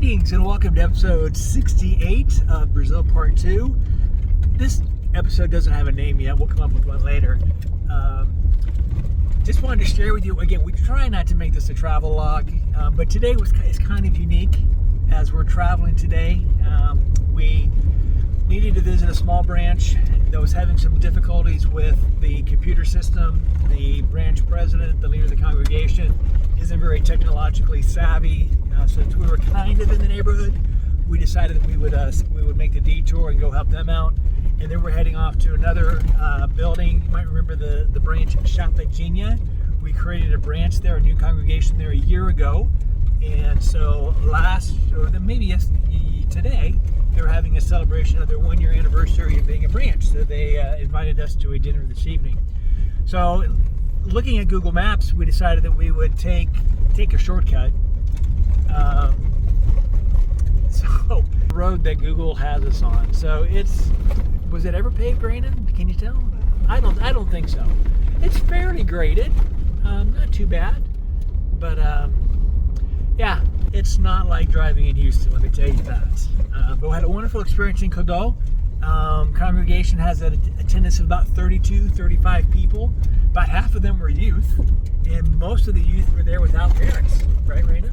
Greetings and welcome to episode 68 of Brazil Part 2. This episode doesn't have a name yet. We'll come up with one later. Just wanted to share with you, again, we try not to make this a travel log, but today is kind of unique as we're traveling today. We needed to visit a small branch that was having some difficulties with the computer system. The branch president, the leader of the congregation, isn't very technologically savvy. Since we were kind of in the neighborhood, we decided that we would make the detour and go help them out. And then we're heading off to another building. You might remember the branch Chapagina. We created a branch there, a new congregation there a year ago. And so today, they were having a celebration of their 1 year anniversary of being a branch. So they invited us to a dinner this evening. So looking at Google Maps, we decided that we would take a shortcut. So the road that Google has us on. So was it ever paved, Brandon? Can you tell? I don't think so. It's fairly graded, not too bad, but yeah, it's not like driving in Houston. Let me tell you that. But we had a wonderful experience in Codó. Congregation has an attendance of about 35 people. About half of them were youth, and most of the youth were there without parents. Right, Raina?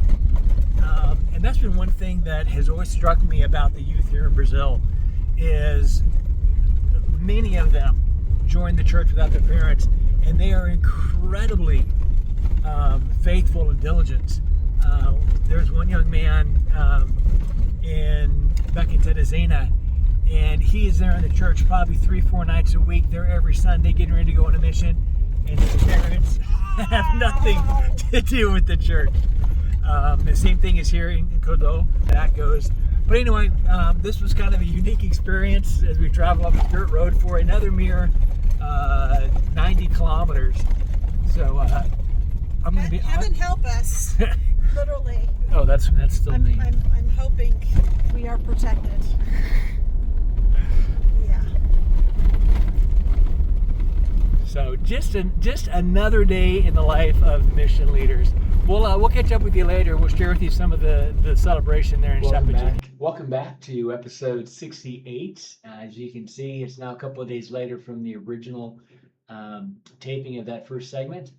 And that's been one thing that has always struck me about the youth here in Brazil is many of them join the church without their parents, and they are incredibly faithful and diligent. There's one young man back in Teresina, and he is there in the church probably 3-4 nights a week. They're every Sunday getting ready to go on a mission, and his parents have nothing to do with the church. The same thing is here in Codó. That goes. But anyway, this was kind of a unique experience as we travel up the dirt road for another mere 90 kilometers. So I'm going to be. Heaven help us, literally. Oh, that's still me. I'm hoping we are protected. Yeah. So just another day in the life of mission leaders. We'll catch up with you later. We'll share with you some of the celebration there in Chapagina. Welcome back to episode 68. As you can see, it's now a couple of days later from the original taping of that first segment.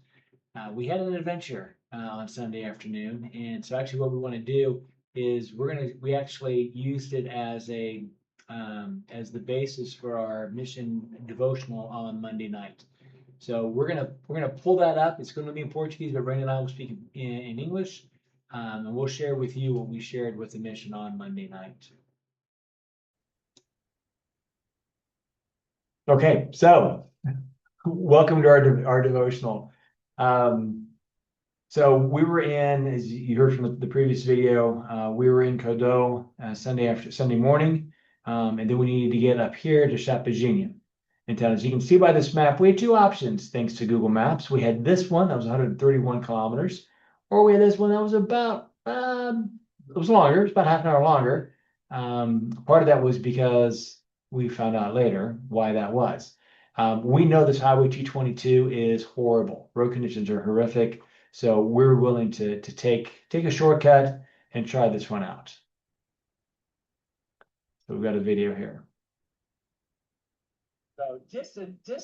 We had an adventure on Sunday afternoon, and so actually what we want to do is we actually used it as the basis for our mission devotional on Monday night. So we're gonna pull that up. It's going to be in Portuguese, but Brandon and I will speak in English, and we'll share with you what we shared with the mission on Monday night. Okay, so welcome to our devotional. So we were in, as you heard from the previous video, we were in Codó Sunday morning, and then we needed to get up here to Chapagina. And as you can see by this map, we had two options thanks to Google Maps. We had this one that was 131 kilometers, or we had this one that was about, it was longer, it's about half an hour longer. Part of that was because we found out later why that was. We know this Highway 222 is horrible. Road conditions are horrific. So we're willing to take a shortcut and try this one out. So we've got a video here. So just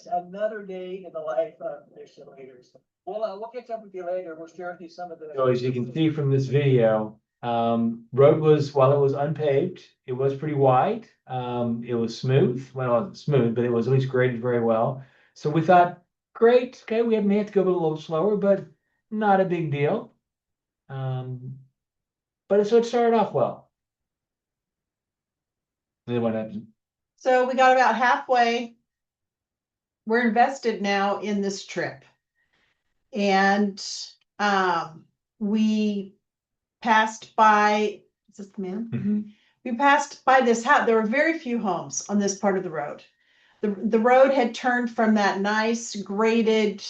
another day in the life of mission leaders. We'll catch up with you later. We'll share with you some of the. So as you can see from this video, road was, while it was unpaved, it was pretty wide. It was smooth. Well, it wasn't smooth, but it was at least graded very well. So we thought, great, okay, we may have to go a little slower, but not a big deal. But so it started off well. And then what happened? So we got about halfway. We're invested now in this trip. And we passed by, is this the man? Mm-hmm. We passed by this house. There were very few homes on this part of the road. The road had turned from that nice graded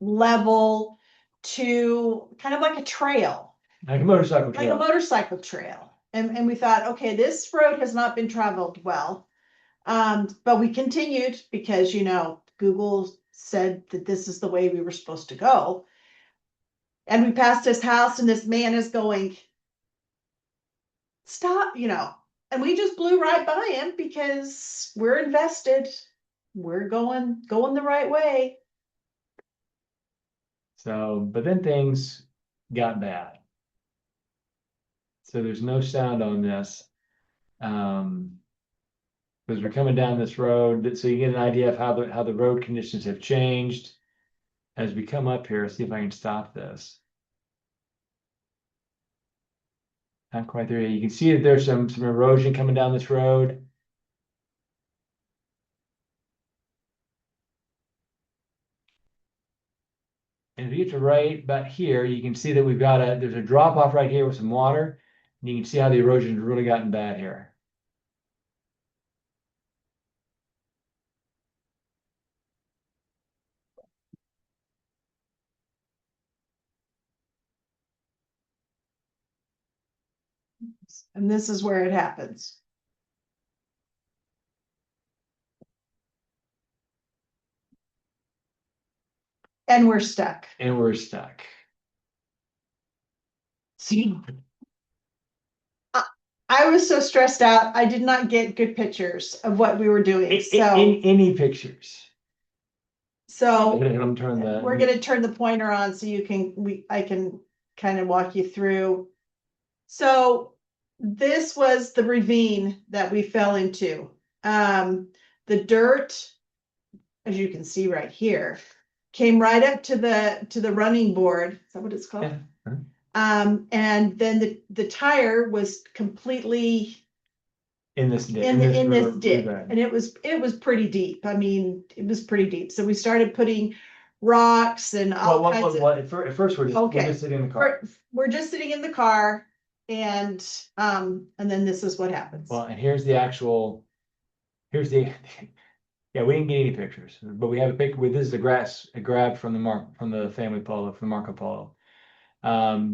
level to kind of like a trail. Like a motorcycle trail. Like a motorcycle trail. And we thought, okay, this road has not been traveled well. But we continued because, Google said that this is the way we were supposed to go. And we passed this house and this man is going, stop, and we just blew right by him because we're invested. We're going the right way. So, but then things got bad. So there's no sound on this. Because we're coming down this road, so you get an idea of how the road conditions have changed as we come up here. See if I can stop this. Not quite there yet. You can see that there's some erosion coming down this road. And if you get to right about here, you can see that there's a drop off right here with some water. And you can see how the erosion's really gotten bad here. And this is where it happens. And we're stuck. And we're stuck. See, I was so stressed out. I did not get good pictures of what we were doing. Any pictures? So We're going to turn the pointer on so I can kind of walk you through. So this was the ravine that we fell into. The dirt, as you can see right here, came right up to the running board. Is that what it's called? Yeah. And then the tire was completely in this dip, and it was pretty deep. I mean, it was pretty deep. So we started putting rocks and all kinds of. At first, we're just sitting in the car. We're just sitting in the car, and then this is what happens. Well, and here's the yeah, we didn't get any pictures, but we have a picture. This is a grab from the family polo, from Marco Polo.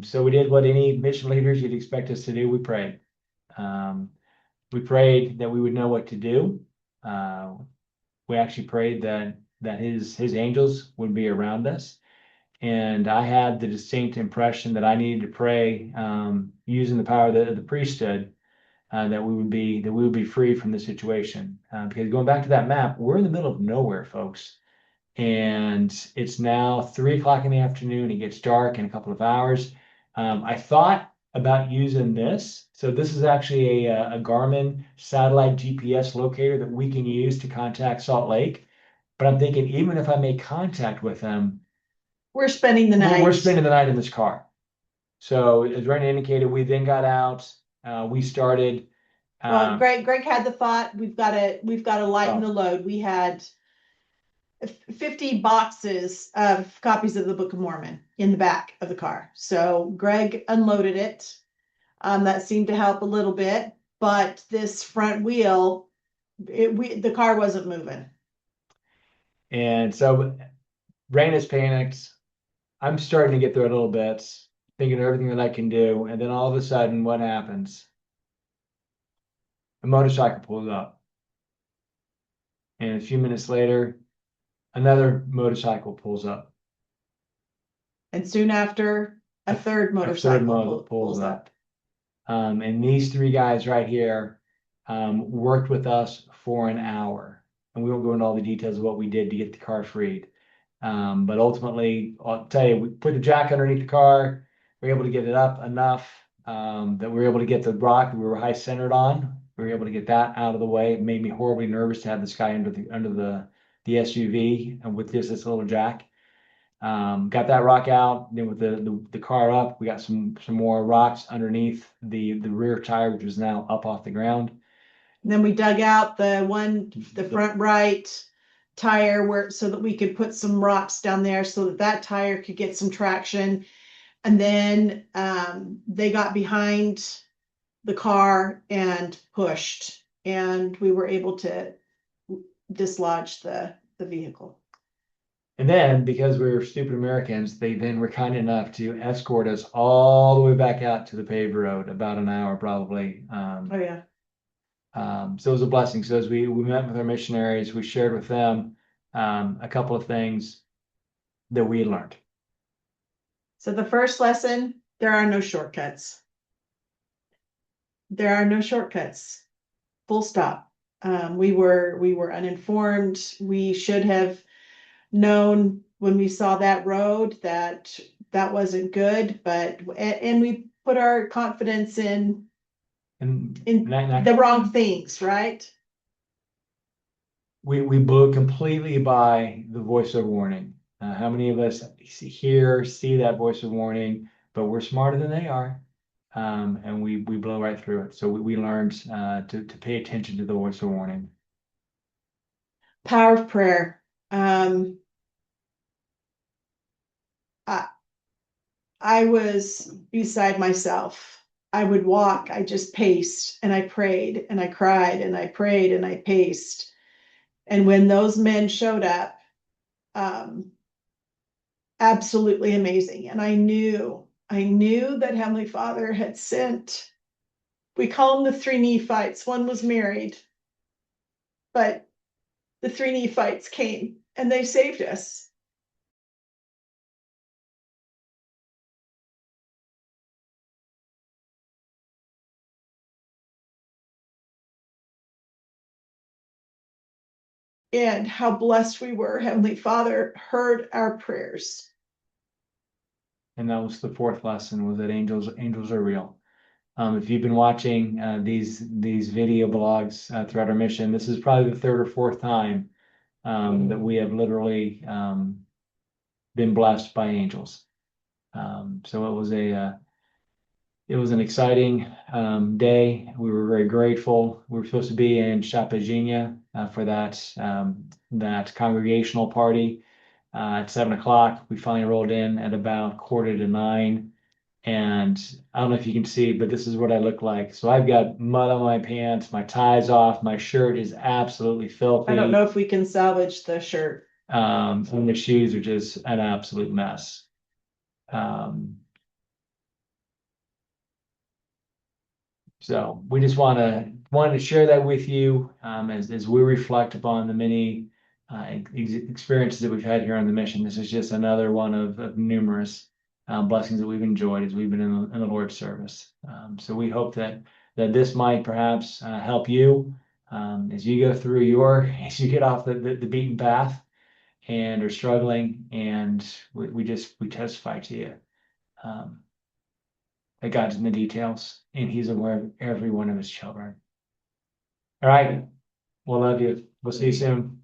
So we did what any mission leaders you'd expect us to do. We prayed. We prayed that we would know what to do. We actually prayed that his angels would be around us. And I had the distinct impression that I needed to pray, using the power of the priesthood, that we would be free from the situation. Because going back to that map, we're in the middle of nowhere, folks. And it's now 3 o'clock in the afternoon. It gets dark in a couple of hours. I thought about using this. So this is actually a Garmin satellite GPS locator that we can use to contact Salt Lake. But I'm thinking, even if I make contact with them, we're spending the night. We're spending the night in this car. So as Brandon indicated, we then got out. We started. Well, Greg had the thought, we've got to lighten the load. We had 50 boxes of copies of the Book of Mormon in the back of the car. So Greg unloaded it. That seemed to help a little bit, but this front wheel, the car wasn't moving. And so Rain is panicked. I'm starting to get through it a little bit, thinking of everything that I can do. And then all of a sudden, what happens? A motorcycle pulls up. And a few minutes later, another motorcycle pulls up. And soon after, a third motorcycle pulls up. And these three guys right here worked with us for an hour. And we won't go into all the details of what we did to get the car freed. But ultimately, I'll tell you, we put the jack underneath the car. We were able to get it up enough that we were able to get the rock that we were high centered on. We were able to get that out of the way. It made me horribly nervous to have this guy under the SUV and with just this little jack. Got that rock out. Then with the car up, we got some more rocks underneath the rear tire, which was now up off the ground. And then we dug out the front right tire so that we could put some rocks down there so that tire could get some traction. And then they got behind the car and pushed, and we were able to dislodge the vehicle. And then, because we were stupid Americans, they then were kind enough to escort us all the way back out to the paved road, about an hour probably. Oh yeah. So it was a blessing. So as we met with our missionaries, we shared with them a couple of things that we had learned. So the first lesson, there are no shortcuts. there are no shortcuts. Full stop. We were uninformed. We should have known when we saw that road that that wasn't good, but and we put our confidence in And the wrong things, right? we blew completely by the voice of warning. How many of us see that voice of warning, but we're smarter than they are, and we blow right through it. So we learned to pay attention to the voice of warning. Power of prayer. I, I was beside myself. I would walk, I just paced and I prayed and I cried and I prayed and I paced. And when those men showed up, um, absolutely amazing. And I knew that Heavenly Father had sent, we call them the three Nephites. One was married, but the three Nephites came and they saved us. And how blessed we were. Heavenly Father heard our prayers. And that was the fourth lesson, was that angels are real. If you've been watching these video blogs throughout our mission, this is probably the third or fourth time that we have literally been blessed by angels. So it was an exciting day. We were very grateful. We were supposed to be in Chapaginha for that congregational party at 7 o'clock. We finally rolled in at about 8:45. And I don't know if you can see, but this is what I look like. So I've got mud on my pants, my tie's off, my shirt is absolutely filthy. I don't know if we can salvage the shirt. And the shoes are just an absolute mess. So we just wanted to share that with you as we reflect upon the many experiences that we've had here on the mission. This is just another one of numerous blessings that we've enjoyed as we've been in the Lord's service. So we hope that this might perhaps help you as you go through as you get off the beaten path and are struggling, and we testify to you that God's in the details and He's aware of every one of His children. All right, we'll love you. We'll see you soon.